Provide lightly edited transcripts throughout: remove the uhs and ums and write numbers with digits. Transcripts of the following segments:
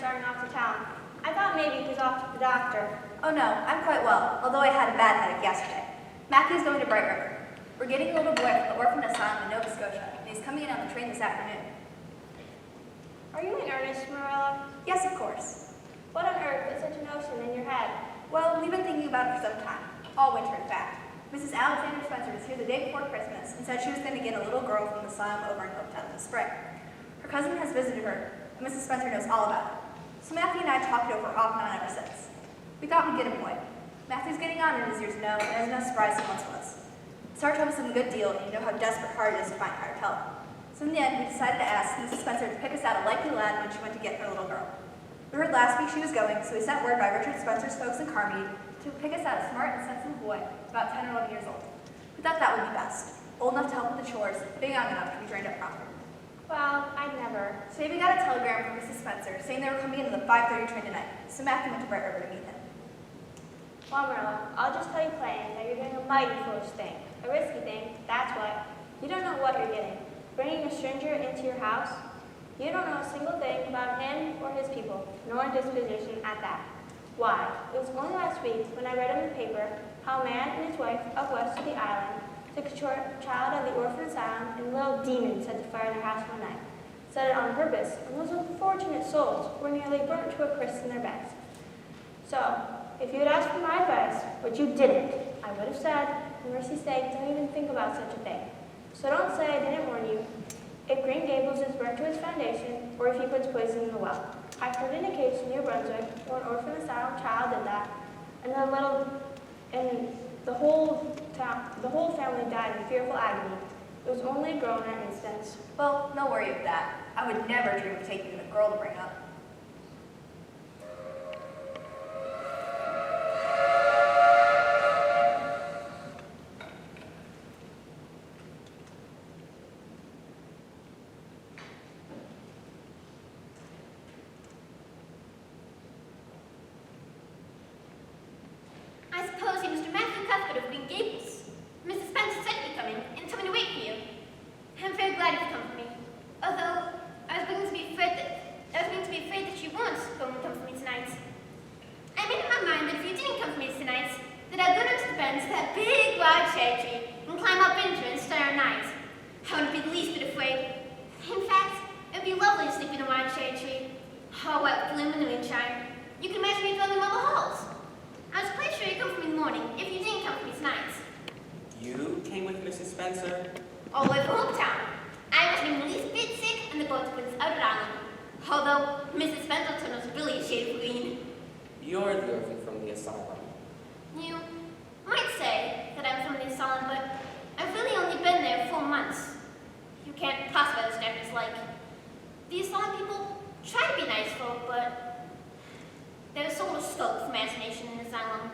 starting off to town. I thought maybe he was off to the doctor. Oh no, I'm quite well, although I had a bad headache yesterday. Matthew's going to Bright River. We're getting a little boy from the orphan asylum in Nova Scotia, and he's coming in on the train this afternoon. Are you in earnest, Marilla? Yes, of course. What on earth put such a notion in your head? Well, we've been thinking about it for some time. All winter, in fact. Mrs. Alexander Spencer was here the day before Christmas and said she was going to get a little girl from the asylum over in Hopetown in the spring. Her cousin has visited her, and Mrs. Spencer knows all about it. So Matthew and I talked it over off and on ever since. We thought we'd get a boy. Matthew's getting on in his years now, and isn't as surprised he once was. Sarge told us a good deal, and you know how desperate hard it is to find hired help. So in the end, we decided to ask Mrs. Spencer to pick us out a likely lad when she went to get her little girl. We heard last week she was going, so we sent word by Richard Spencer's folks in Carmead to pick us out a smart and sensible boy, about 10 or 11 years old. We thought that would be best. Old enough to help with the chores, but young enough to be trained up properly. Well, I'd never. So we got a telegram from Mrs. Spencer saying they were coming in on the 5:30 train tonight, so Matthew went to Bright River to meet them. Well, Marilla, I'll just tell you plain that you're doing a mighty foolish thing. A risky thing, that's what. You don't know what you're getting. Bringing a stranger into your house. You don't know a single thing about him or his people, nor disposition at that. Why, it was only last week when I read in the paper how a man and his wife up west of the island took a child out of the orphan asylum and little demons set to fire their house one night. Set it on purpose, and those unfortunate souls were nearly burnt to a crisp in their beds. So, if you had asked for my advice, which you didn't, I would have said, for mercy's sake, don't even think about such a thing. So don't say I didn't warn you. If Green Gables is burnt to its foundation, or if he puts poison in the well. I've heard in a case in New Brunswick where an orphan asylum child did that, and the whole family died in fearful agony. It was only a girl in that instance. Well, no worry of that. I would never dream of taking a girl to bring up. I suppose you Mr. Matthew Cuthbert of Green Gables. Mrs. Spencer said you'd come in and told me to wait for you. I'm very glad you've come for me. Although I was beginning to be afraid that you weren't going to come for me tonight. I made up my mind that if you didn't come for me tonight, that I'd go down to the bend to that big wide cherry tree and climb up into it and stare at night. I wouldn't be the least bit afraid. In fact, it would be lovely to sleep in a wide cherry tree. Oh, what bloom in the moonshine. You can imagine me dwelling in one of the halls. I was quite sure you'd come for me in the morning if you didn't come for me tonight. You came with Mrs. Spencer? All the way from Hopetown. I wasn't even the least bit sick, and the boat was out of island. Although Mrs. Spencer was really a shade of green. You're the orphan from the asylum. You might say that I'm from the asylum, but I've really only been there 4 months. You can't possibly understand what it's like. The asylum people try to be nice folk, but there's so much scope for imagination in the asylum.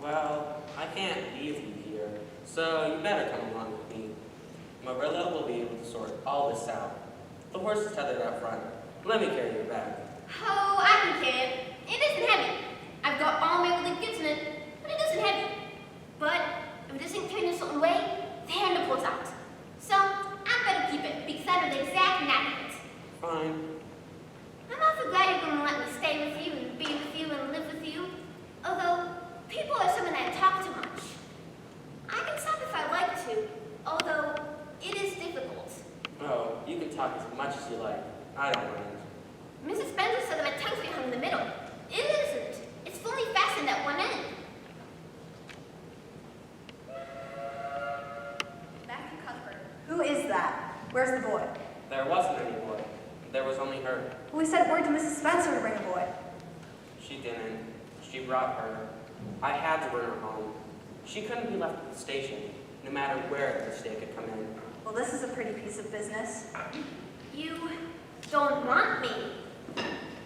Well, I can't leave you here, so you better come along with me. Marilla will be able to sort all this out. The horse is tethered out front. Let me carry your bag. Oh, I can carry it. It isn't heavy. I've got all my relief goods in it, but it isn't heavy. But if it isn't carried in a certain way, the handle pulls out. So I better keep it because I know the exact knack of it. Fine. I'm awfully glad you're going to let me stay with you and be with you and live with you. Although people are some that talk too much. I can stop if I like to, although it is difficult. Oh, you can talk as much as you like. I don't mind. Mrs. Spencer said that my tongue's be hung in the middle. It isn't. It's fully fastened at one end. Matthew Cuthbert. Who is that? Where's the boy? There wasn't any boy. There was only her. Well, we sent word to Mrs. Spencer to bring a boy. She didn't. She brought her. I had to bring her home. She couldn't be left at the station, no matter where the mistake had come in. Well, this is a pretty piece of business. You don't want me.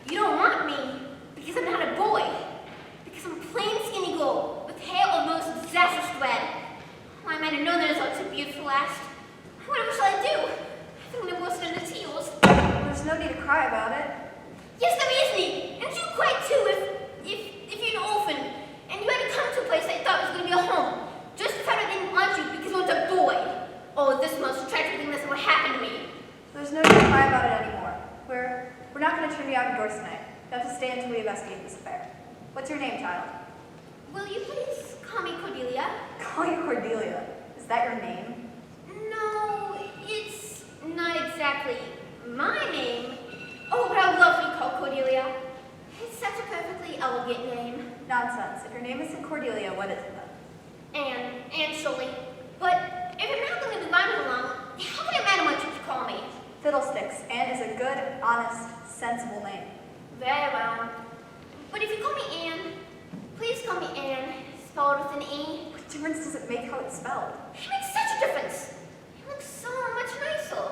You don't want me because I'm not a boy. Because I'm plain skinny girl with hair of most disastrous red. Well, I might have known the results would be beautiful last. Whatever shall I do? I think I'm worse than the teals. Well, there's no need to cry about it. Yes, there is need. And you quite too if you're an orphan and you had to come to a place that you thought was going to be a home. Just to find out they didn't want you because you weren't a boy. Oh, this most tragic thing that's what happened to me. There's no need to cry about it anymore. We're not out your doors tonight. You have to stay until we investigate this affair. What's your name, child? Will you please call me Cordelia? Call you Cordelia. Is that your name? No, it's not exactly my name. Oh, but I would love to be called Cordelia. It's such a perfectly elegant name. Nonsense. If your name isn't Cordelia, what is it then? Anne Shirley. But if I'm not going to be rhyming along, how can it matter what you call me? Fiddlesticks. Anne is a good, honest, sensible name. Very well. But if you call me Anne, please call me Anne, spelled with an E. What difference does it make how it's spelled? It makes such a difference. It looks so much nicer.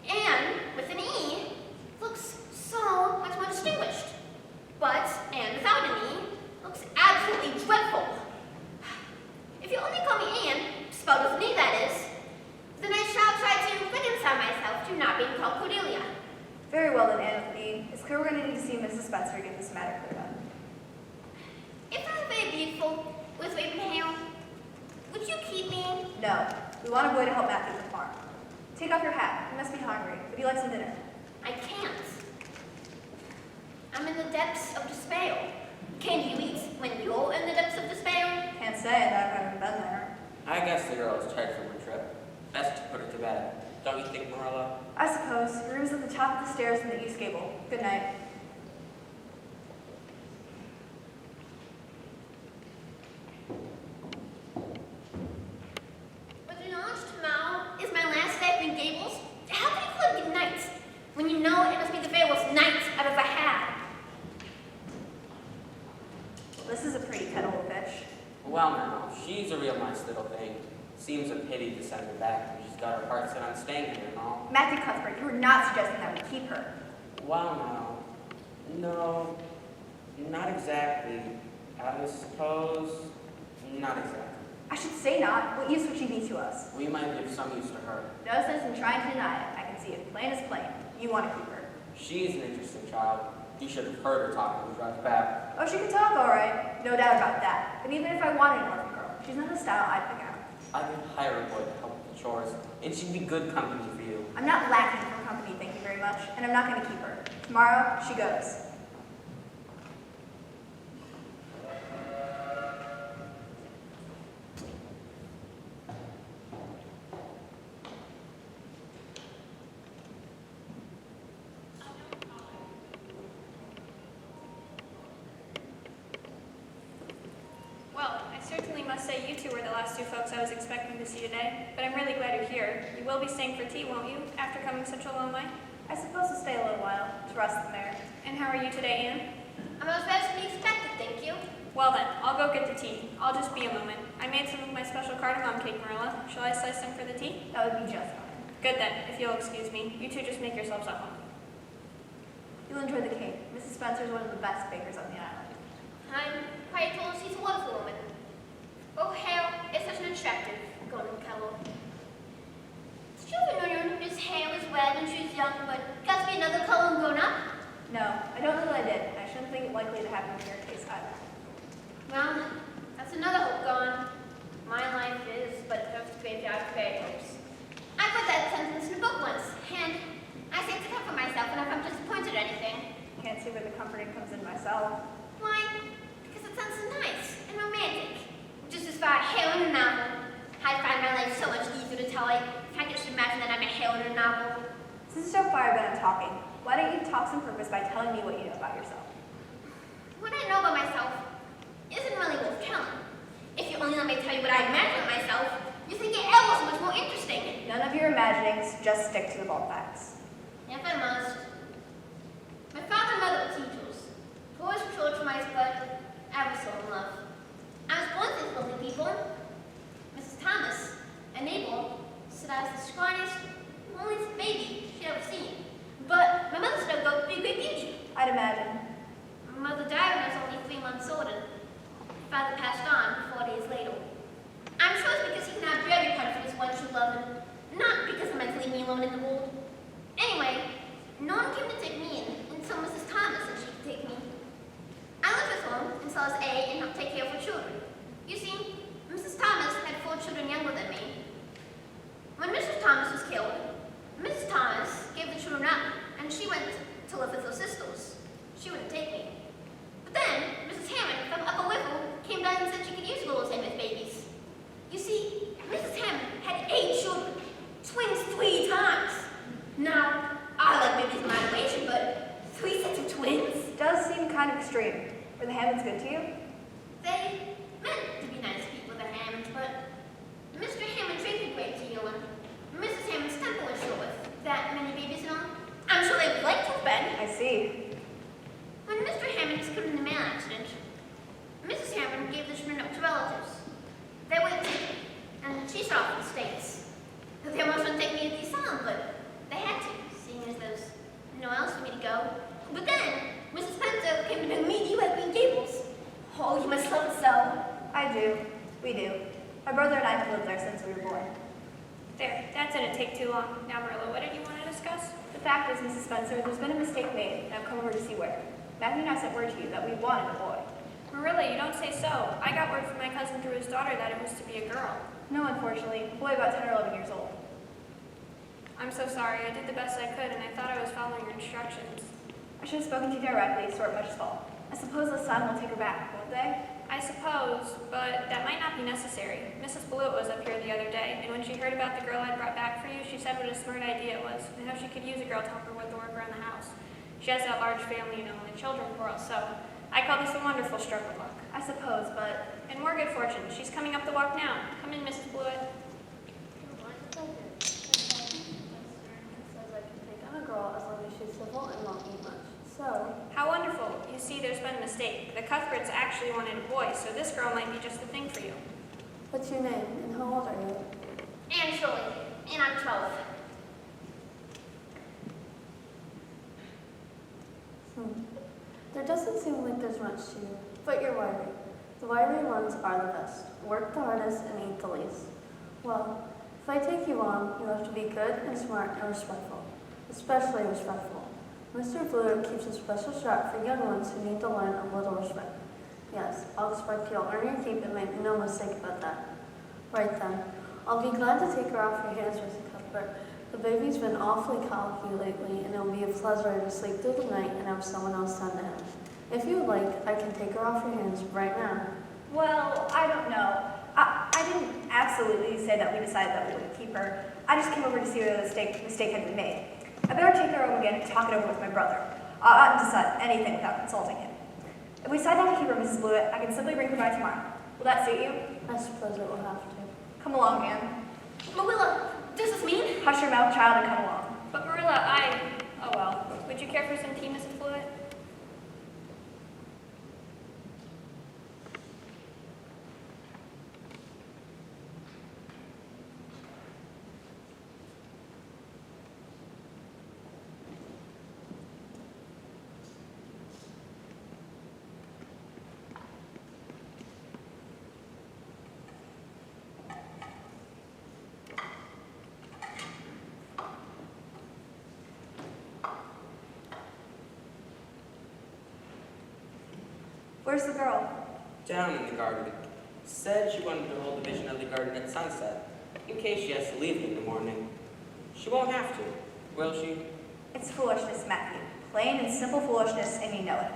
Anne, with an E, looks so much more distinguished. But Anne without an E looks absolutely dreadful. If you only call me Anne, spelled with an E that is, then I shall try to reconcile myself to not being called Cordelia. Very well then, Anne with me. It's clear we're going to need to see Mrs. Spencer to get this matter cleared up. If I were very beautiful with raven hair, would you keep me? No. We want a boy to help Matthew at the farm. Take off your hat. You must be hungry. Would you like some dinner? I can't. I'm in the depths of despair. Can you eat when you're in the depths of despair? Can't say that I haven't been there. I guess the girl is tired from her trip. Best to put her to bed. Don't you think, Marilla? I suppose. Your room's at the top of the stairs in the east gable. Good night. But you know, tomorrow is my last day in Gables. How can you call it good night when you know it must be the very worst night I've ever had? This is a pretty kettle of fish. Well, now, she's a real nice little thing. Seems a pity to send her back when she's got her heart set on staying here and all. Matthew Cuthbert, you were not suggesting that we keep her. Well, now, no, not exactly. I suppose, not exactly. I should say not. What use would she be to us? We might be of some use to her. No sense in trying to deny it. I can see it plain as plain. You want to keep her. She's an interesting child. You should have heard her talk when we drive back. Oh, she can talk all right. No doubt about that. But even if I wanted an orphan girl, she's not a style I'd pick out. I could hire a boy to help with the chores, and she'd be good company for you. I'm not lacking for company, thank you very much, and I'm not going to keep her. Tomorrow, she goes. Well, I certainly must say you two were the last two folks I was expecting to see today, but I'm really glad you're here. You will be staying for tea, won't you, after coming such a long way? I suppose to stay a little while, to rest the mare. And how are you today, Anne? I'm as best to be expected, thank you. Well then, I'll go get the tea. I'll just be a moment. I made some of my special cardamom cake, Marilla. Shall I slice some for the tea? That would be just fine. Good then, if you'll excuse me. You two just make yourselves at home. You'll enjoy the cake. Mrs. Spencer is one of the best bakers on the island. I'm quite told she's a wonderful woman. Her hair is such an attractive golden color. Did you ever know his hair was red when she was young, but got to be another color when grown up? No, I don't know that I did. I shouldn't think it likely to happen in your case either. Well, that's another hope gone. My life is but a perfect graveyard of fairy hopes. I read that sentence in a book once, and I say to comfort myself whenever I'm disappointed or anything. Can't see where the comforting comes in myself. Why? Because it sounds so nice and romantic. Just as far as hero in a novel, I find my life so much easier to tell. If I could just imagine that I'm a hero in a novel. Since so far I've been talking, why don't you talk some purpose by telling me what you know about yourself? What I know about myself isn't really worth telling. If you only let me tell you what I imagine of myself, you think it ever so much more interesting. None of your imaginings, just stick to the bald facts. If I must. My father and mother were teachers. Boys were children from my but I was so in love. I was born to these lovely people. Mrs. Thomas, a neighbor, said I was the scrawniest, loneliest baby she'd ever seen. But my mother said I would be a great beauty. I'd imagine. My mother died when I was only 3 months old, and father passed on 4 days later. I'm sure it's because he could not bear to part from his one true love, and not because he meant to leave me alone in the world. Anyway, no one came to take me in until Mrs. Thomas said she could take me. I lived with her until I was 8 and helped take care of her children. You see, Mrs. Thomas had 4 children younger than me. When Mrs. Thomas was killed, Mrs. Thomas gave the children up, and she went to live with her sister. extreme. Were the Hammonds good to you? They meant to be nice people, the Hammonds, but Mr. Hammond drank a great deal, and Mrs. Hammond's temper was short with that many babies and all. I'm sure they would like to have been. I see. When Mr. Hammond was killed in a mail accident, Mrs. Hammond gave the children up to relatives. They went to, and she set off to the States. They almost wouldn't take me to the asylum, but they had to, seeing as there was nowhere else for me to go. But then, Mrs. Spencer came to meet you at Green Gables. Oh, you must love it so. I do. We do. My brother and I have lived there since we were born. There, that didn't take too long. Now, Marilla, what did you want to discuss? The fact is, Mrs. Spencer, there's been a mistake made, and I've come over to see where. Matthew and I sent word to you that we wanted a boy. Marilla, you don't say so. I got word from my cousin through his daughter that it was to be a girl. No, unfortunately, a boy about 10 or 11 years old. I'm so sorry. I did the best I could, and I thought I was following your instructions. I should have spoken to you directly, so it weren't much fault. I suppose the son will take her back, won't they? I suppose, but that might not be necessary. Mrs. Blewett was up here the other day, and when she heard about the girl I'd brought back for you, she said what a smart idea it was, and how she could use a girl to help her with the work around the house. She has that large family, you know, and children for us, so I call this a wonderful stroke of luck. I suppose, but And more good fortune. She's coming up the walk now. Come in, Mrs. Blewett. Says I can take on a girl as long as she's civil and won't eat much. So, How wonderful. You see, there's been a mistake. The Cuthberts actually wanted a boy, so this girl might be just the thing for you. what's your name and how old are you? Anne Shirley, and I'm 12. There doesn't seem like there's much to you, but you're wiry. The wiry ones are the best. Work the hardest and eat the least. Well, if I take you on, you have to be good and smart and respectful, especially respectful. Mr. Blewett keeps a special shop for young ones who need to learn a little respect. Yes, I'll expect you'll earn your keep and make no mistake about that. Right then, I'll be glad to take her off your hands, Mr. Cuthbert. The baby's been awfully colicky lately, and it'll be a pleasure to sleep through the night and have someone else tend to him. If you would like, I can take her off your hands right now. well, I don't know. I didn't absolutely say that we decided that we would keep her. I just came over to see whether the mistake had been made. I better take her home again and talk it over with my brother. I oughtn't decide anything without consulting him. If we decide not to keep her, Mrs. Blewett, I can simply bring her by tomorrow. Will that suit you? I suppose it will have to. Come along, Anne. Marilla, does this mean? Hush your mouth, child, and come along. But Marilla, Oh well. Would you care for some tea, Mrs. Blewett? Where's the girl? Down in the garden. Said she wanted to hold a vision of the garden at sunset, in case she has to leave in the morning. She won't have to, will she? It's foolishness, Matthew. Plain and simple foolishness, and you know it.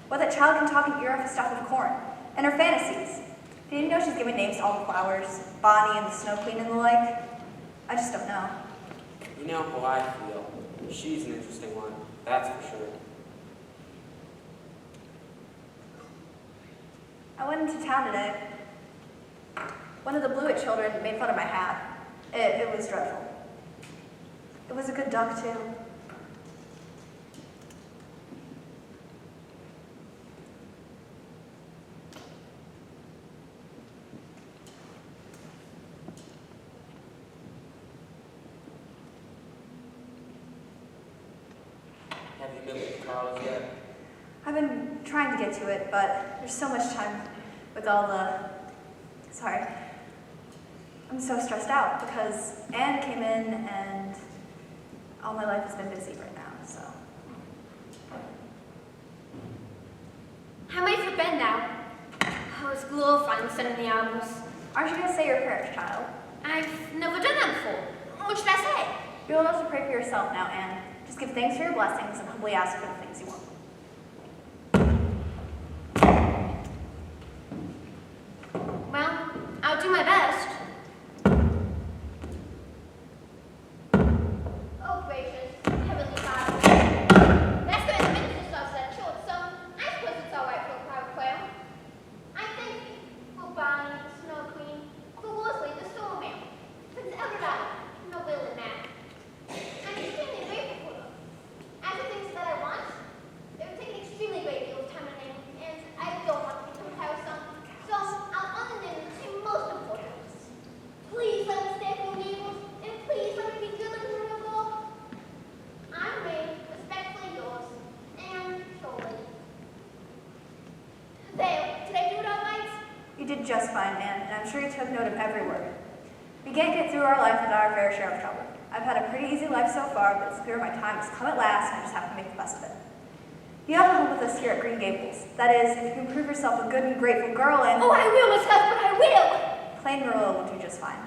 What that child can talk an ear off a stuff of corn, and her fantasies. Did you know she's given names to all the flowers, Bonnie and the Snow Queen and the like? I just don't know. You know how I feel. She's an interesting one, that's for sure. I went into town today. One of the Blewett children made fun of my hat. It was dreadful. It was a good duck, too. Have you been with Charles yet? I've been trying to get to it, but there's so much time with all the... Sorry. I'm so stressed out because Anne came in and all my life has been busy right now, so... I'm ready for bed now. Oh, it's glorifying sending the albums. Aren't you going to say your prayers, child? I've never done that before. What should I say? You don't have to pray for yourself now, Anne. Just give thanks for your blessings and humbly ask for the things you want. Well, I'll do my best. Oh, gracious, Heavenly Father. That's going to finish this off that short, so I suppose it's all right did just fine, man, and I'm sure you took note of every word. We can't get through our life without our fair share of trouble. I've had a pretty easy life so far, but it's clear my time has come at last, and I just have to make the best of it. You have to home with us here at Green Gables. That is, if you can prove yourself a good and grateful girl and... Oh, I will, Miss Cuthbert, I will! Plain Marilla will do just fine.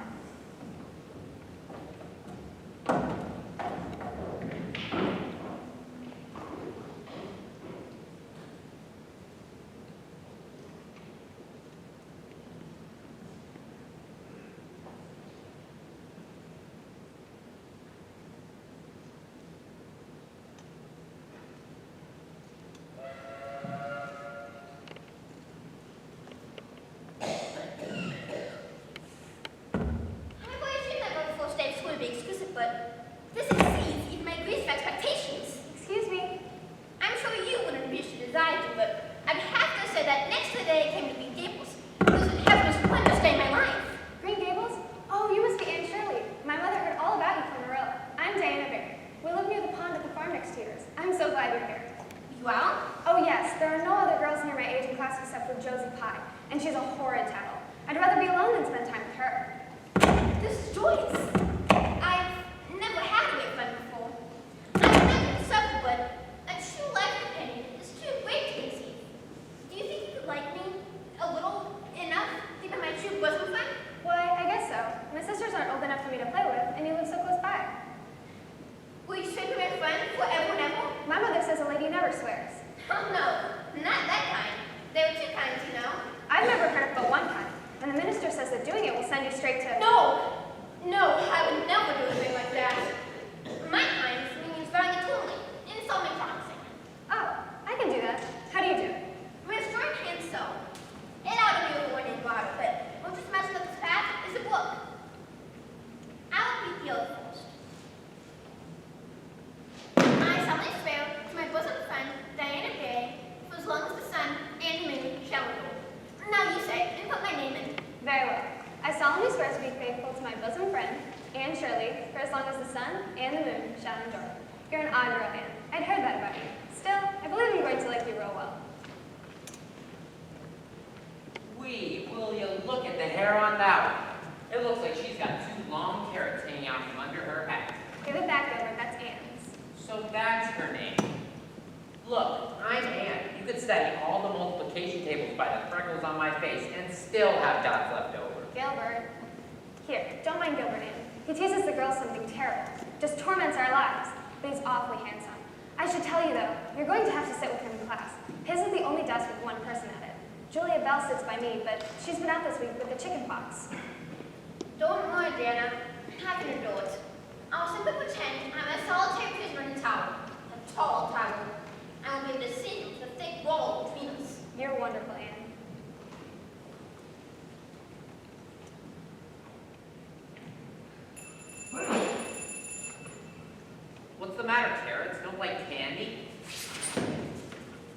What's the matter, carrots? Don't like candy?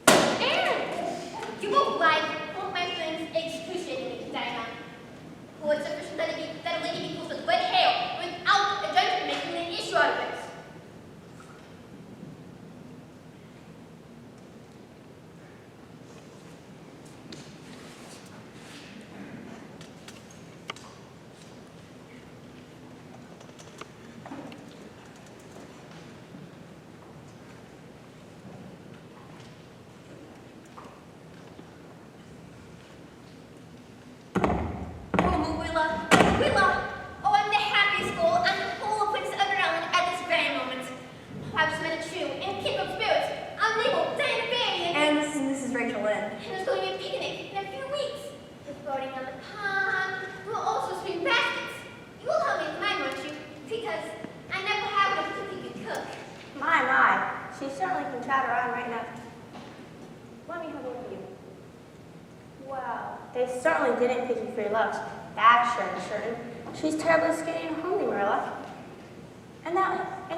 And you won't like all my friends excruciatingly, Diana. Who is sufficient that a lady be clothed with red hair without a gentleman making an issue out of it? Didn't pick you for your looks. That's sure and certain. She's terribly skinny and homely, Marilla. And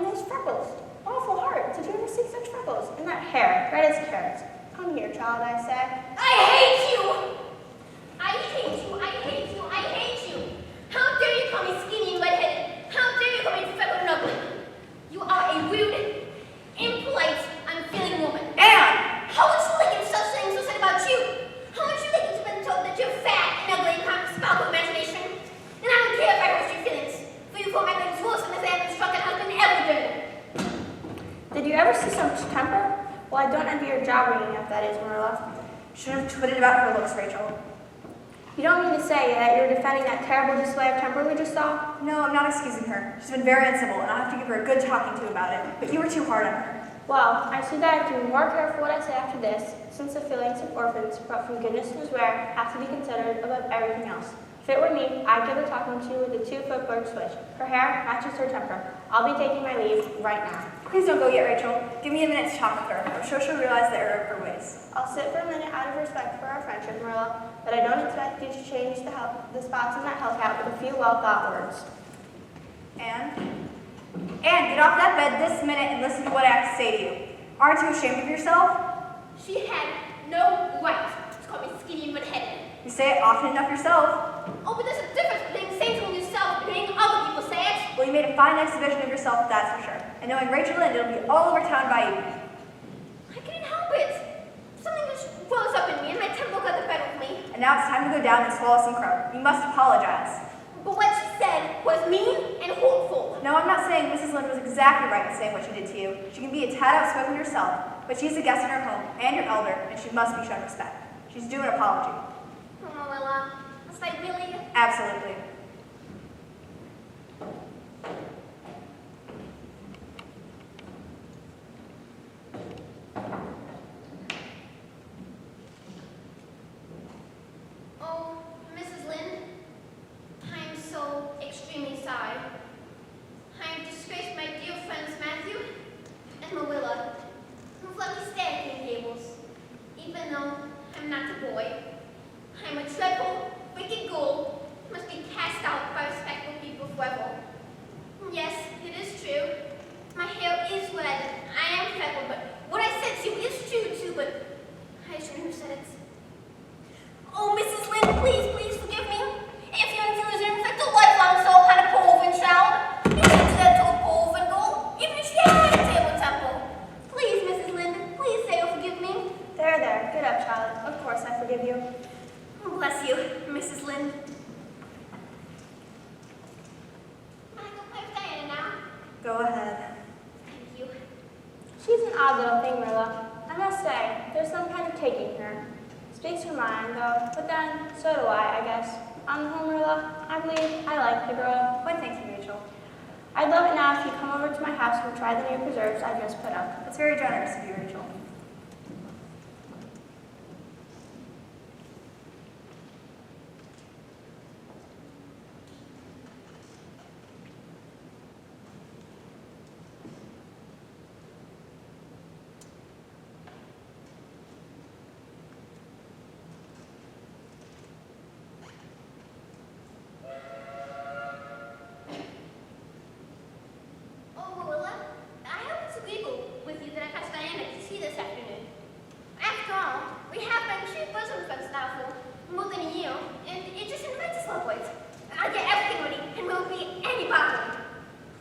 those freckles. Awful hard. Did you ever see such freckles? And that hair, red as carrots. Come here, child, I say. I hate you! I hate you! I hate you! I hate you! How dare you call me skinny and red-headed? How dare you call me freckled and ugly? You are a rude, impolite, unfeeling woman. Anne! How would you like if such things were said about you? How would you like it to be told that you're fat and ugly job bringing up, that is, Marilla. Should have twitted about her looks, Rachel. You don't mean to say that you're defending that terrible display of temper we just saw? No, I'm not excusing her. She's been very uncivil, and I'll have to give her a good talking to about it. But you were too hard on her. Well, I see that I have to be more careful what I say after this, since the feelings of orphans brought from goodness knows where have to be considered above everything else. If it were me, I'd give her talking to with a 2-foot bird switch. Her hair matches her temper. I'll be taking my leave right now. Please don't go yet, Rachel. Give me a minute to talk with her. I'm sure she'll realize the error of her ways. I'll sit for a minute out of respect for our friendship, Marilla, but I don't expect you to change the spots in that hellcat with a few well-thought words. And get off that bed this minute and listen to what I have to say to you. Aren't you ashamed of yourself? She had no right to call me skinny and red-headed. You say it often enough yourself. Oh, but there's a difference between saying something yourself and hearing other people say it. Well, you made a fine exhibition of yourself, that's for sure. And knowing Rachel Lynde, it'll be all over town by evening. I couldn't help it. Something just rose up in me and my temper got the better of me. And now it's time to go down and swallow some crumb. You must apologize. But what she said was mean and hurtful. No, I'm not saying Mrs. Lynde was exactly right in saying what she did to you. She can be a tad outspoken herself, but she's a guest in her home and your elder, and she must be shown respect. She's due an apology. Oh, Marilla, must I really? Absolutely. Oh, Mrs. Lynde, I am so extremely sorry. I have disgraced my dear friends Matthew and Marilla, who've let me stay at King Gables, even though I'm not a boy. I'm a dreadful, wicked ghoul, who must be cast out by respectful people forever. Yes, it is true. My hair is red. I am freckled, but what I said to you is true too, but I shouldn't have said it. Oh, Mrs. Lynde, please forgive me. If you infuse and inflict a lifelong soul upon a poor orphan child, you can't do that to a poor orphan girl, even if she had a table temple. Please, Mrs. Lynde, please say you'll forgive me. There, get up, child. Of course I forgive you. Oh, bless you, Mrs. Lynde. Can I go play with Diana now? Go ahead. Thank you. She's an odd little thing, Marilla. I must say, there's some kind of taking her. Speaks her mind, though, but then, so do I guess. On the whole, Marilla, I believe I like the girl. Why, thank you, Rachel. I'd love it now if you'd come over to my house and try the new preserves I just put up. That's very generous of you, Rachel. Oh, Marilla, I hope it's agreeable with you that I asked Diana to see this afternoon. After all, we have been true bosom friends now for more than a year, and it just invites us lovely. I'll get everything ready, and we'll be any bother.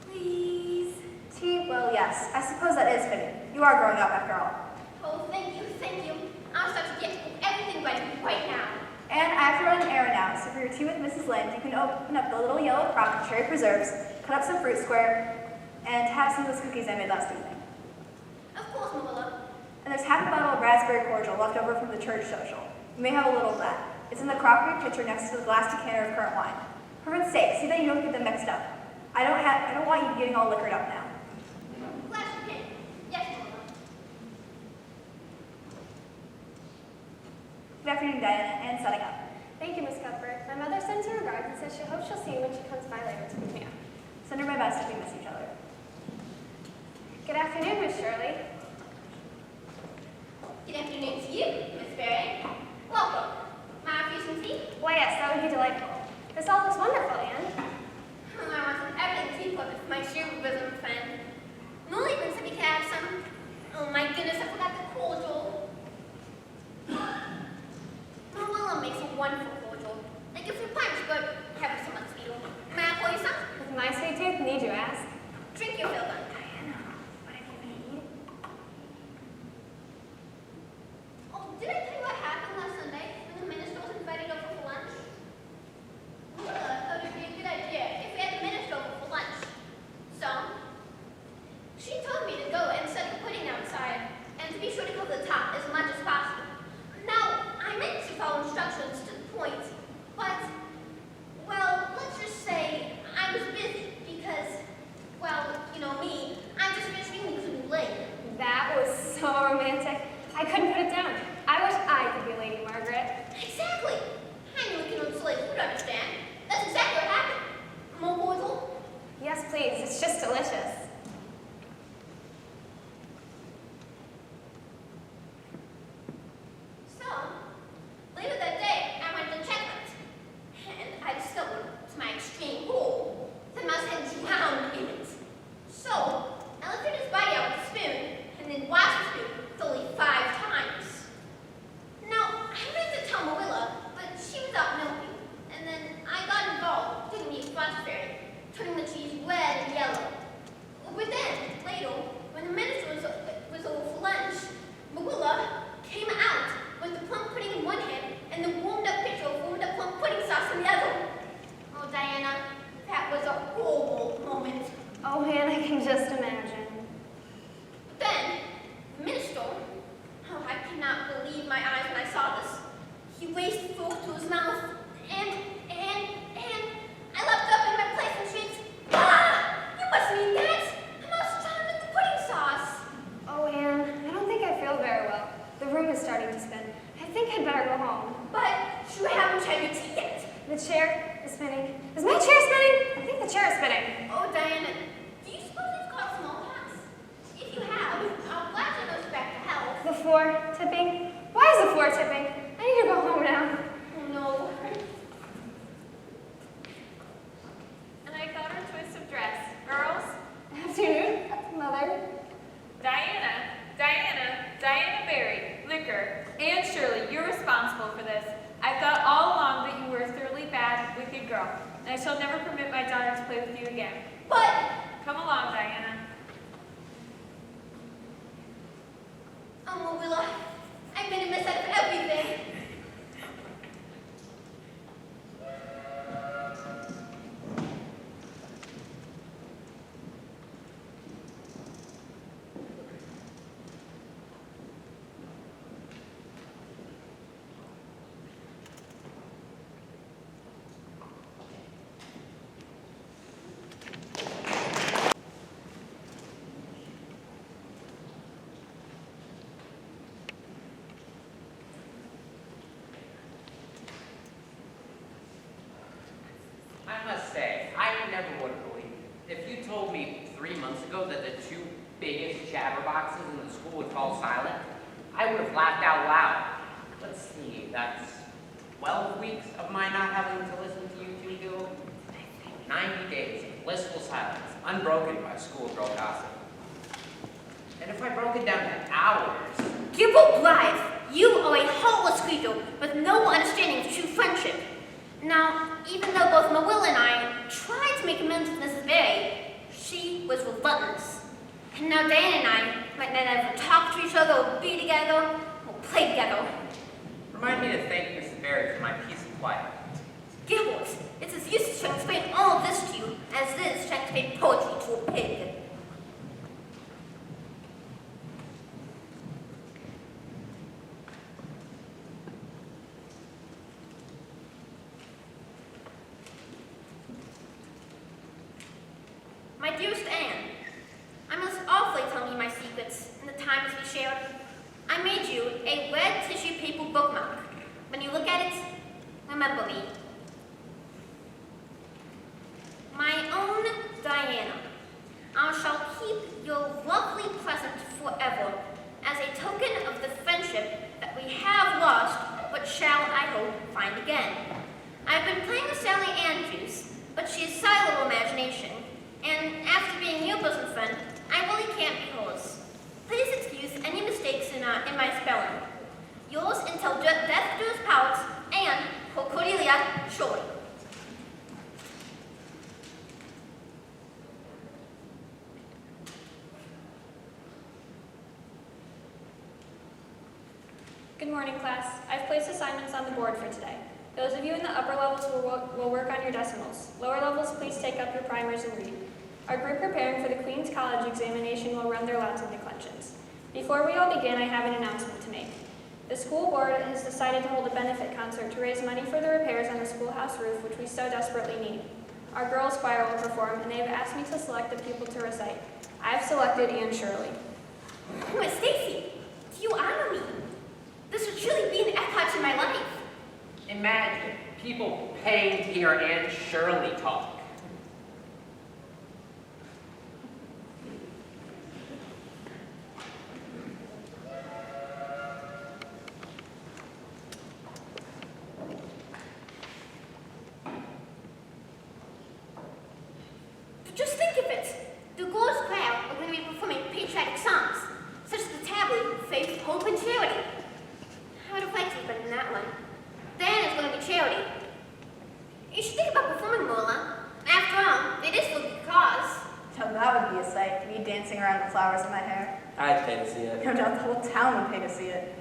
Please. Tea? Well, yes. I suppose that is fitting. You are growing up after all. Oh, thank you. I'll start to get everything ready right now. And I have to run an errand now, so for your tea with Mrs. Lynde, you can open up the little yellow crock of cherry preserves, cut up some fruit square, and have some of those cookies I made last evening. Of course, Marilla. And there's half a bottle of raspberry cordial left over from the church social. You may have a little of that. It's in the crockery pitcher next to the glass decanter of currant wine. For heaven's sake, see that you don't get them mixed up. I don't want you getting all liquored up now. Glad you came. Yes, Marilla. Good afternoon, Diana, and setting up. Thank you, Miss Cuthbert. My mother sends her regards and says she hopes she'll see you when she comes by later to pick me up. Send her my best if we miss each other. Good afternoon, Miss Shirley. Good afternoon to you, Miss Barry. Welcome. May I have some tea? Why, yes, that would be delightful. This all looks wonderful, Anne. I wanted everything to be put with my shoe bosom friend. Molly even said we could have some. Oh my goodness, I forgot the cordial. Marilla makes a wonderful cordial. Like a fruit punch, but ever so much sweeter. May I pour you some? With my sweet tooth, need you ask? Drink your fill then. What have you made? Oh, did I tell you what happened last Sunday when the minister was invited over for lunch? Marilla thought it would be a good idea if we had the minister over for lunch. So, she told me to go and set a pudding outside and to be sure to I couldn't put it down. I wish I could be Lady Margaret. Exactly. I knew it can only slave would understand. That's exactly what happened. More Wardle? Yes, please. It's just delicious. So, later that day, I went to checkmate, and I discovered, to my extreme horror, that Mouse had drowned in it. So, I lifted his body out with a spoon, and then washed the spoon thoroughly 5 times. Now, I meant to tell Marilla, but she was out milking, and then I got involved digging the frost fairy, turning the cheese red and yellow. But then, later, when the minister was over for lunch, Marilla came out with the plum pudding in one hand and the warmed-up pitcher of warmed-up plum pudding sauce in the other. Oh, Diana, that was a horrible moment. Oh, man, I can just imagine. But then, the minister, oh, I cannot believe my eyes when I saw this. He raised the fork to his mouth, and I leapt up in my place and shrieked, "Ah! You mustn't eat that! I'm all drowned in the pudding sauce!" Oh, Anne, I don't think I feel very well. The room is starting to spin. I think I'd better go home. But you haven't tried your tea yet. The chair is spinning. Is my chair spinning? I think the chair is spinning. Oh, Diana, do you suppose you've got smallpox? If you have, I'll gladly nurse you back to health. The floor tipping? Why is the floor tipping? I need to go home now. Oh, no. And I got her choice of dress. Girls, Afternoon, Mother. Diana Barry, liquor, and Shirley, you're responsible for this. I thought all along that you were a thoroughly bad, wicked girl, and I shall never permit my daughter to play with you again. But Come along, Diana. oh, Marilla, I made a mess out of everything. I must say, I never would have believed it. If you told me 3 months ago that the 2 biggest chatterboxes in the school would fall silent, I would have laughed out loud. Let's see, that's 12 weeks of my not having to listen to you 2 go. 90 days of blissful silence, unbroken by schoolgirl gossip. And if I broke it down to hours, Gibble Blythe, you are a heartless creature with no understanding of true friendship. Now, even though both Marilla and I tried to make amends with Mrs. Barry, she was relentless. And now Diana and I might not ever talk to each other or be together or play together. remind me to thank Mrs. Barry for my peace and quiet. Gables, it's as useless trying to explain all of this to you as it is trying to explain poetry to a pig. My dearest Anne, I must awfully tell you my secrets in the times we shared. I made you a red tissue paper bookmark. When you look at it, remember me. My own Diana, I shall keep your lovely present forever as a token of the friendship that we have lost, but shall, I hope, find again. I've been playing with Sally Andrews, but she has silent imagination, and after being your bosom friend, I really can't be hers. Please excuse any mistakes in my spelling. Yours until death do us part, and for Cordelia, Shirley. Good morning, class. I've placed assignments on the board for today. Those of you in the upper levels will work on your decimals. Lower levels, please take up your primers and read. Our group preparing for the Queen's College examination will run their Latin declensions. Before we all begin, I have an announcement to make. The school board has decided to hold a benefit concert to raise money for the repairs on the schoolhouse roof, which we so desperately need. Our girls' choir will perform, and they have asked me to select the pupil to recite. I have selected Anne Shirley. Miss Stacy, do you honor me? People paint, hear Aunt Shirley talk. Just think of it. The girls' choir are going to be performing patriotic songs, such as the tablet, Faith, Hope, and Charity. I would have liked to have been in that one. Then it's going to be charity. You should think about performing, Mola. After all, it is for the cause. Now that would be a sight, me dancing around with flowers in my hair. I'd pay to see it. No doubt the whole town would pay to see it.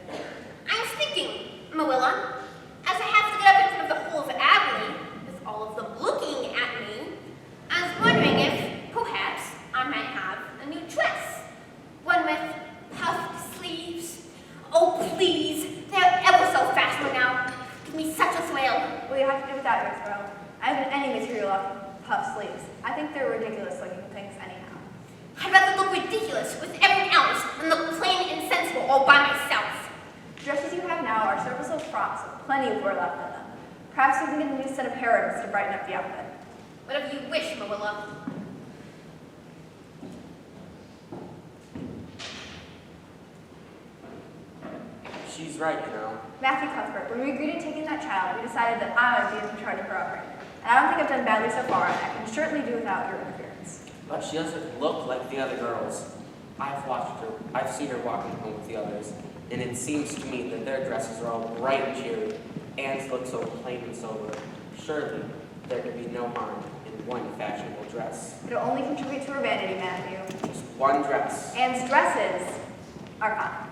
I was thinking, Marilla, as I have to get up in front of the whole of Avonlea, with all of them looking at me, I was wondering if, perhaps, I might have a new dress. One with puffed sleeves. Oh, please, they're ever so fashionable now. Give me such a thrill. Well, you have to do without yours, girl. I haven't any material off puff sleeves. I think they're ridiculous looking things anyhow. I'd rather look ridiculous with everyone else than look plain and sensible all by myself. The dresses you have now are surface frocks with plenty of wear left in them. Perhaps you can get a new set of hair to brighten up the outfit. Whatever you wish, Marilla. She's right, you know. Matthew Cuthbert, when we agreed to taking that child, we decided that I would be in charge of her upbringing. And I don't think I've done badly so far, and I can certainly do without your interference. But she doesn't look like the other girls. I've seen her walking home with the others, and it seems to me that their dresses are all bright and cheery. Anne's look so plain and sober. Surely, there could be no harm in one fashionable dress. It'll only contribute to her vanity, Matthew. Just one dress. Anne's dresses are fine.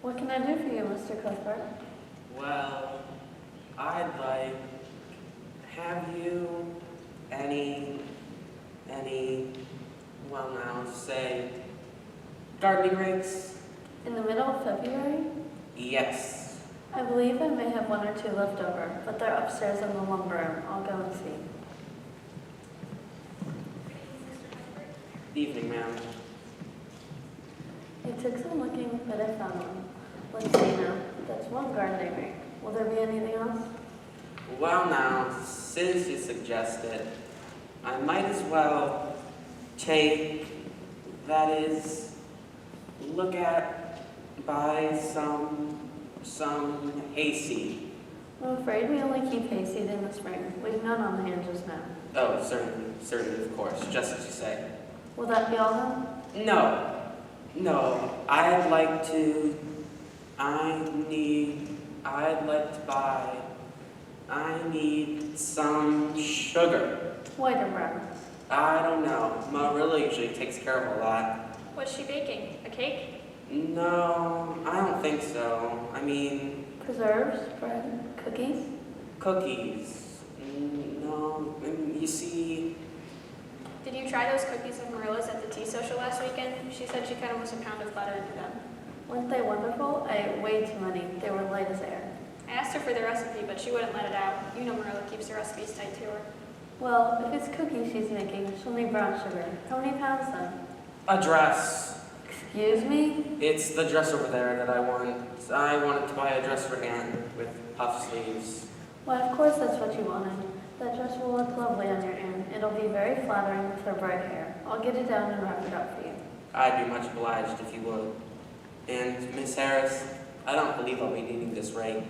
What can I do for you, Mr. Cuthbert? Well, I'd like, have you any, well now, say, gardening rakes? In the middle of February? Yes. I believe I may have one or two left over, but they're upstairs in the lumber room. I'll go and see. Evening, ma'am. It took some looking, but I found one. Let's see now. That's one gardening rake. Will there be anything else? Well now, since you suggest it, I might as well buy some hayseed. I'm afraid we only keep hayseed in the spring. We've none on hand just now. Oh, certainly, of course, just as you say. Will that be all then? No, I'd like to buy, I need some sugar. White or brown? I don't know. Marilla usually takes care of a lot. What's she baking? A cake? No, I don't think so. I mean, Preserves, bread, cookies? cookies. No, you see, Did you try those cookies of Marilla's at the tea social last weekend? She said she cut almost a pound of butter into them. Weren't they wonderful? I ate way too many. They were light as air. I asked her for the recipe, but she wouldn't let it out. You know Marilla keeps the recipes tight to her. Well, if it's cookies she's making, she'll need brown sugar. How many pounds then? a dress. Excuse me? It's the dress over there that I want. I wanted to buy a dress for Anne with puff sleeves. Why, of course that's what you wanted. That dress will look lovely on your Anne. It'll be very flattering with her bright hair. I'll get it down and wrap it up for you. I'd be much obliged if you would. And, Miss Harris, I don't believe I'll be needing this rake.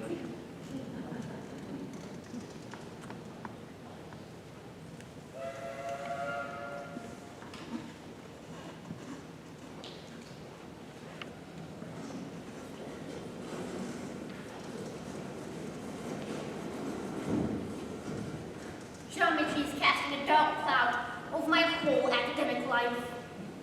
Geometry's casting a dark cloud over my whole academic life.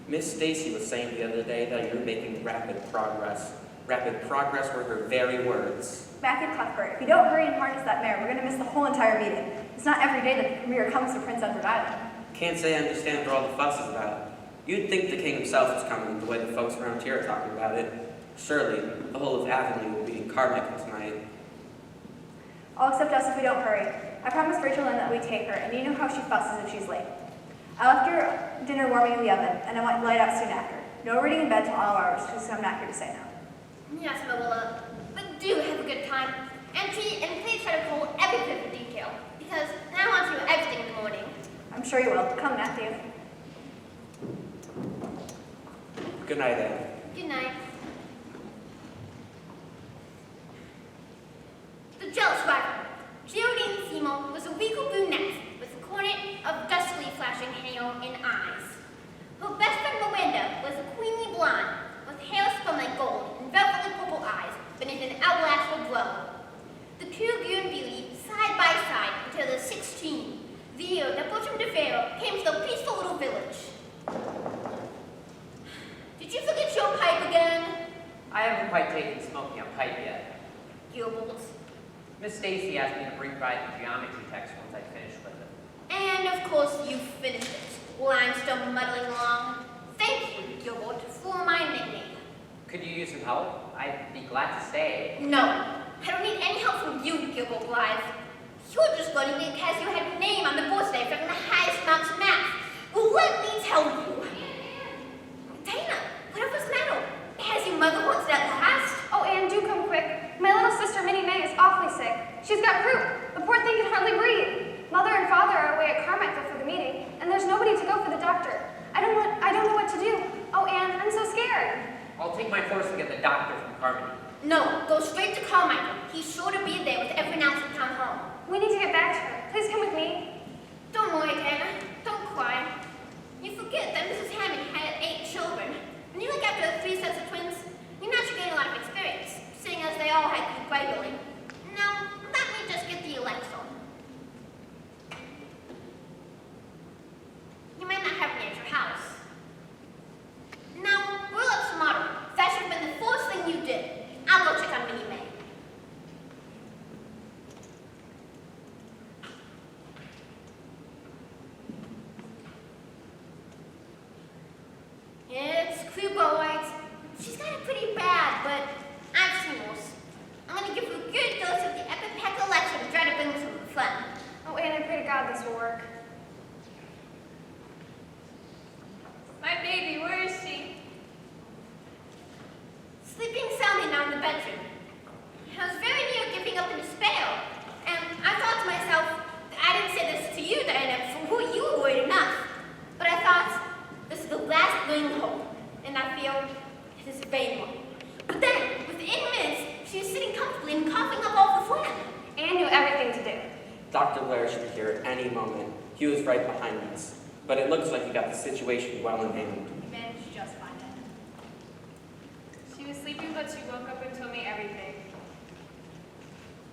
Miss Stacy was saying the other day that you're making rapid progress. Rapid progress were her very words. Mac and Cuthbert, if you don't hurry and harness that mare, we're going to miss the whole entire meeting. It's not every day that the premier comes to Prince Edward Island. Can't say I understand what all the fuss is about. You'd think the king himself was coming the way the folks around here are talking about it. Surely, the whole of Avonlea will be in Carmichael tonight. All except us if we don't hurry. I promised Rachel Lynn that we'd take her, and you know how she fusses if she's late. I left your dinner warming in the oven, and I want light out soon after. No reading in bed till all hours, because I'm not here to say no. Yes, Marilla, but do have a good time. And please try to pull every bit of detail, because I want to know everything in the morning. I'm sure you will. Come, Matthew. Good night, Anne. Good night. The jealous rival. Geraldine Seymour was a regal brunette with a coronet of duskly flashing hair and eyes. Her best friend Miranda was a queenly blonde with hair spun like gold and velvety purple eyes beneath an outlashful brow. The two grew in beauty side by side until they were 16, the year that Bertram DeFeo came to the peaceful little village. Did you forget your pipe again? I haven't quite taken smoking a pipe yet. Gables. Miss Stacy asked me to bring by the geometry text once I finish with it. And of course you finished it, while I'm still muddling along. Thank you, Gilbert, for my nickname. Could you use some help? I'd be glad to stay. No, I don't need any help from you, Gilbert Blythe. You're just learning it because you had a name on the board today from the highest marks in math. Well, let me tell you. Dana, whatever's the matter? Has your mother wanted at last? Oh, Anne, do come quick. My little sister, Minnie May, is awfully sick. She's got croup. The poor thing can hardly breathe. Mother and father are away at Carmichael for the meeting, and there's nobody to go for the doctor. I don't know what to do. Oh, Anne, I'm so scared. I'll take my horse and get the doctor from Carmody. No, go straight to Carmichael. He's sure to be there with everyone else in town hall. We need to get back to her. Please come with me. Don't worry, Dana. Don't cry. You forget that Mrs. Hammond had 8 children. When you look after 3 sets of twins, you're naturally getting a lot of experience, seeing as they all had croup regularly. Now, let me just get the Alexa. You might not have me at your house. Now, roll up some water. That should have been the first thing you did. I'll go check on Minnie May. It's croup, all right. She's got it pretty bad, but I've seen worse. I'm gonna give her a good dose of the Epipeca lecture to try to bring some fun. Oh, Anne, I pray to God this will work. My baby, where is she? Sleeping soundly now in the bedroom. I was very near giving up in despair, and I thought to myself, I didn't say this to you, Diana, for who you were worried enough. But I thought, this is the last glimmering hope, and I feel it is a vain one. But then, within minutes, she was sitting comfortably and coughing up all the phlegm. Anne knew everything to do. Dr. Blair should be here at any moment. He was right behind us. But it looks like he got the situation well in hand. You managed just fine, then. She was sleeping, but she woke up and told me everything.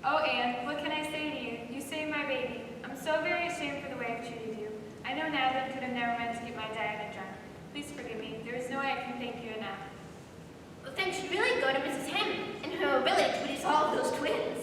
Oh, Anne, what can I say to you? You saved my baby. I'm so very ashamed for the way I've treated you. I know now that I could have never meant to get my Diana drunk. Please forgive me. There is no way I can thank you enough. Well, thanks should really go to Mrs. Hammond and her ability to produce all of those twins.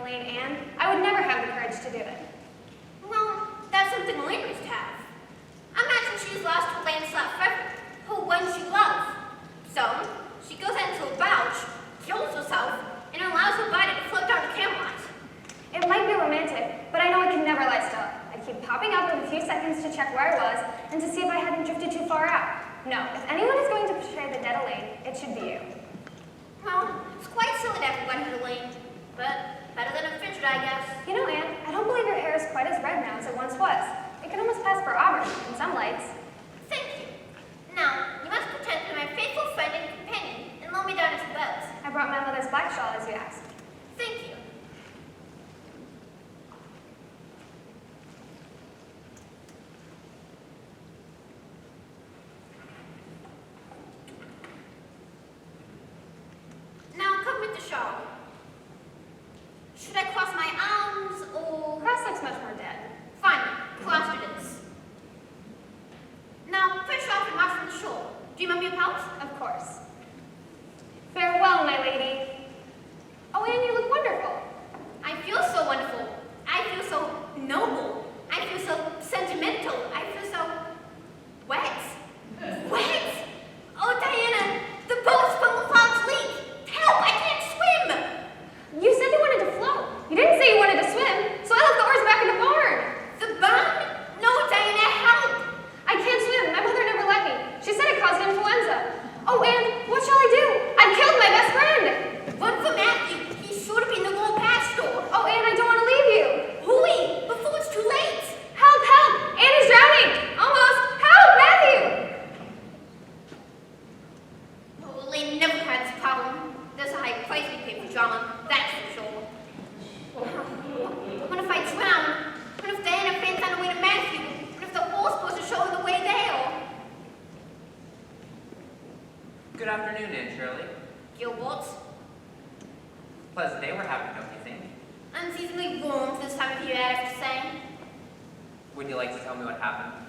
Elaine, Anne, I would never have the courage to do it. Well, that's something Elaine must have. Imagine she's lost her Lancelot forever, who one she loved. So, she goes into a bouch, kills herself, and allows her body to float down to Camelot. It might be romantic, but I know it can never lie still. I'd keep popping up every few seconds to check where I was and to see if I hadn't drifted too far out. No, if anyone is going to portray the dead Elaine, it should be you. Well, it's quite silly to have one Elaine. black shawl as you asked. Thank you. Now come with the shawl. Should I cross my arms or... Cross looks much more dead. Fine, crossed it is. Now push off and march from the shore. Do you remember your pouch? Of course. Farewell, my lady. Oh, Anne, you look wonderful. I feel so wonderful. I feel so noble. I feel so sentimental. I feel so wet. Wet? Oh, Diana, the boat's from the fog's leak. Help, I can't swim. You said you wanted to float. You didn't say you wanted to swim, so I left the oars back in the barn. The barn? No, Diana, help. I can't swim. My mother never let me. She said it caused influenza. Oh, Anne, what shall I do? I've killed my best friend. Run for Matthew. He's sure to be in the little patch store. Oh, Anne, I don't want to leave you. Hurry, before it's too late. Help, help. Anne is drowning. Almost. Help, Matthew. Oh, Elaine never had this problem. There's a high price we pay for drama, that's for sure. What if I drown? What if Diana faints on the way to Matthew? What if the horse supposed to show her the way there? Good afternoon, Aunt Shirley. Gilbert, Pleasant day we're having, don't you think? unseasonably warm for this time of year, I have to say. Would you like to tell me what happened?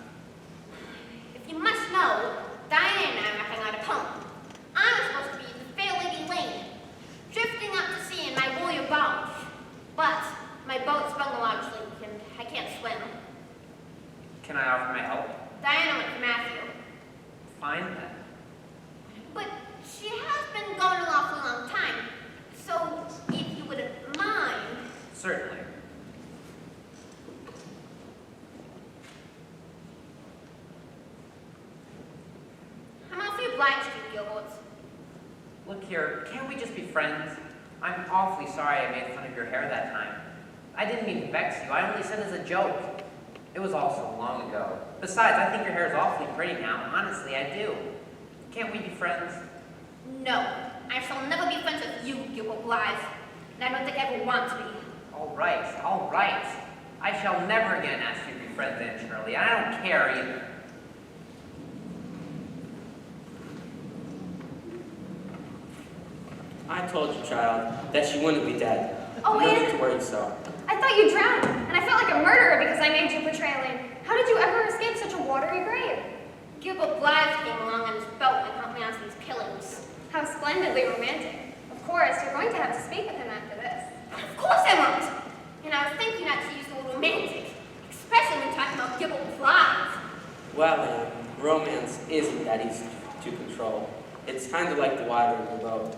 If you must know, Diana and I are making out a poem. I was supposed to be the fair lady Lane, drifting up to sea in my royal barge. But my boat sprung a large leak and I can't swim. Can I offer my help? Diana went for Matthew. Fine then. But she has been going along for a long time. So if you wouldn't mind. Certainly. I'm awfully obliged to you, Gilbert. Look here, can't we just be friends? I'm awfully sorry I made fun of your hair that time. I didn't mean to vex you, I only said it as a joke. It was all so long ago. Besides, I think your hair is awfully pretty now. Honestly, I do. Can't we be friends? No, I shall never be friends with you, Gilbert Blythe. And I don't think I ever want to be. All right, all right. I shall never again ask you to be friends, Aunt Shirley, and I don't care either. I told you, child, that she wouldn't be dead. Oh, No need Anne. to worry so. I thought you drowned, and I felt like a murderer because I made you portray Elaine. How did you ever escape such a watery grave? Gilbert Blythe came along on his boat and helped me on these killings. How splendidly romantic. Of course, you're going to have to speak with him after this. Of course I won't. And I was thinking not to use the word romantic, especially when talking about Gilbert Blythe. Well, romance isn't that easy to control. It's kind of like the water in the boat.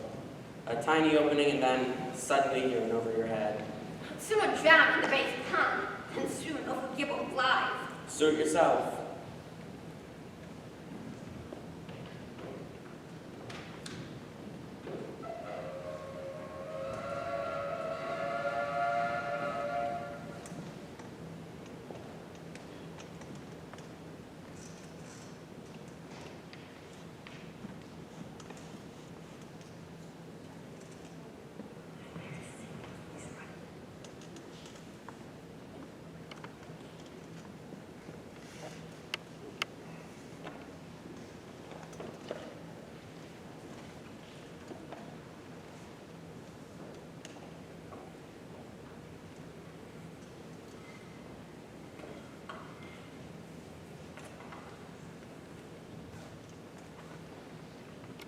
A tiny opening and then suddenly you're in over your head. I'd sooner drown in the base pond than swim over Gilbert Blythe. Suit yourself.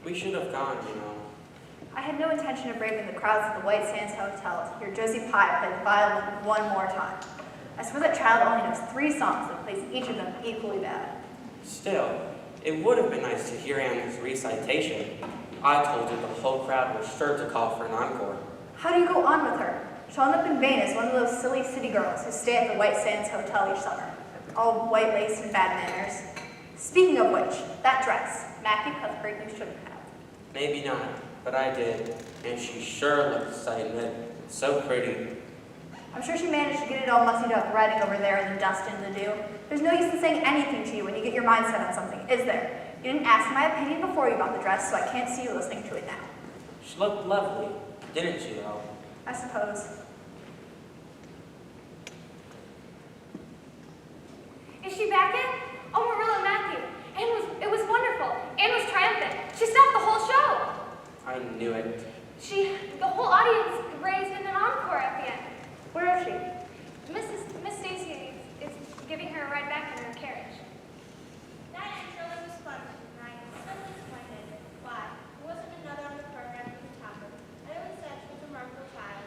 We should have gone, you know. I had no intention of braving the crowds at the White Sands Hotel to hear Josie Pye play the violin one more time. I swear that child only knows 3 songs and plays each of them equally bad. Still, it would have been nice to hear Anna's recitation. I told you the whole crowd was sure to call for an encore. How do you go on with her? She'll end up in vain as one of those silly city girls who stay at the White Sands Hotel each summer, all white lace and bad manners. Speaking of which, that dress, Matthew Cuthbert, you shouldn't have. Maybe not, but I did, and she sure looked excited. So pretty. I'm sure she managed to get it all mussied up riding over there in the dust and the dew. There's no use in saying anything to you when you get your mind set on something, is there? You didn't ask my opinion before you bought the dress, so I can't see you listening to it now. She looked lovely, didn't she, though? I suppose. Is she back in? Oh, Marilla and Matthew. It was wonderful. Anne was triumphant. She stopped the whole show. I knew it. The whole audience raised in an encore at the end. Where is she? Miss Stacy is giving her a ride back in her carriage. That intro was fun tonight. So disappointed. Why? There wasn't another on the program who could top her. I always said she was a remarkable child.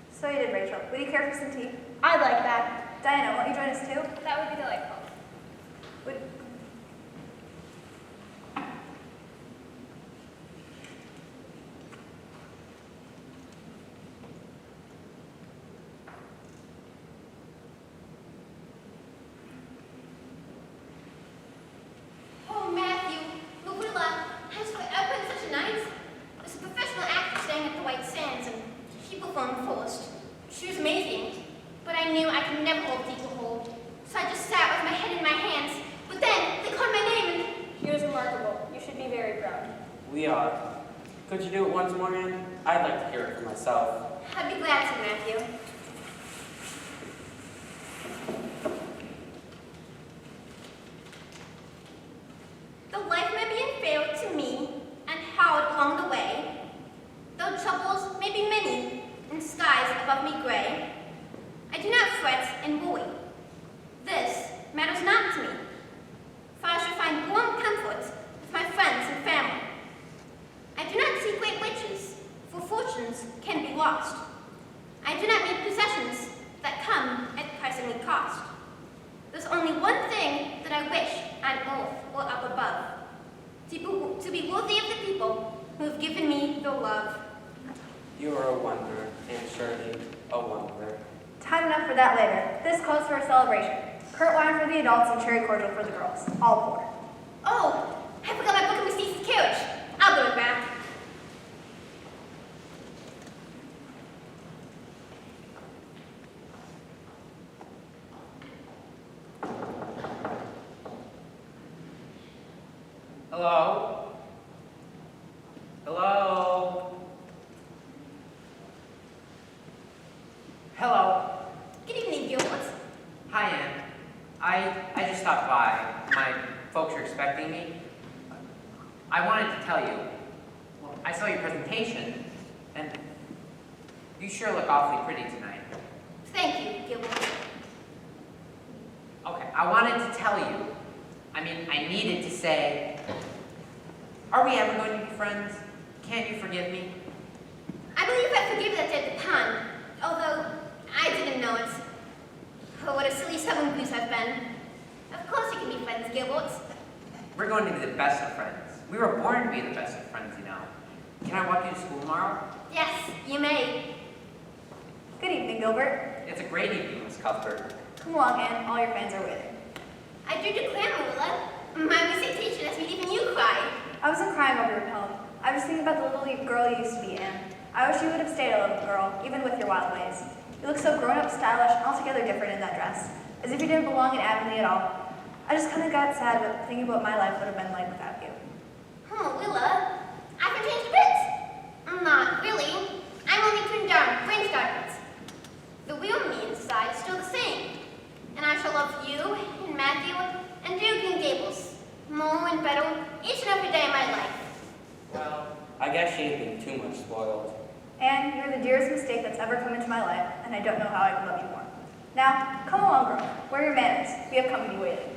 So you did, Rachel. Would you care for some tea? I'd like that. Diana, won't you join us too? That would be delightful. Would... Oh, Matthew, Marilla, has forever been such a night. There's a professional actor staying at the White Sands, and she performed first. She was amazing, but I knew I could never hold the equal hold. So I just sat with my head in my hands. But then they called my name, and She was remarkable. You should be very proud. We are. Could you do it once more, Anne? I'd like to hear it for myself. I'd be glad to, Matthew. Though life may be unfair to me and hard along the way, though troubles may be many and skies above me gray, I do not fret and worry. This matters not to me, for I shall find warm comfort with my friends and family. I do not seek great riches, for fortunes can be lost. I do not need possessions that come at pressing cost. There's only one thing that I wish on earth or up above, to be worthy of the people who have given me their love. You are a wonder, Aunt Shirley, a wonder. Time enough for that later. This calls for a celebration. Curt wine for the adults and cherry cordial for the girls. All pour. Oh, I forgot my book in Miss Stacy's carriage. I'll go back. Hello? Hello? Hello? Good evening, Gilbert. Hi, Ann. I just stopped by. My folks are expecting me. I wanted to tell you, well, I saw your presentation, and you sure look awfully pretty tonight. Thank you, Gilbert. Okay, I wanted to tell you, I needed to say, are we ever going to be friends? Can't you forgive me? I believe I forgave that at the time, although I didn't know it. Oh, what a silly stubborn goose I've been. Of course you can be friends, Gilbert. We're going to be the best of friends. We were born to be the best of friends, you know. Can I walk you to school tomorrow? Yes, you may. Good evening, Gilbert. It's a great evening, Miss Cuthbert. Come along, Anne. All your friends are waiting. I do declare, Marilla, my recitation has made even you cry. I wasn't crying over your poem. I was thinking about the little girl you used to be, Anne. I wish you would have stayed a little girl, even with your wild ways. You look so grown-up, stylish, and altogether different in that dress, as if you didn't belong in Avonlea at all. I just kind of got sad with thinking about what my life would have been like without you. Oh, Willa, I haven't changed a bit. Not really. I'm only trimmed down, fringe darkness. The real me inside is still the same. And I shall love you, and Matthew, and Duke and Gables, more and better each and every day of my life. Well, I guess she ain't being too much spoiled. Anne, you're the dearest mistake that's ever come into my life, and I don't know how I can love you more. Now, come along, girl. Where are your manners? We have company waiting.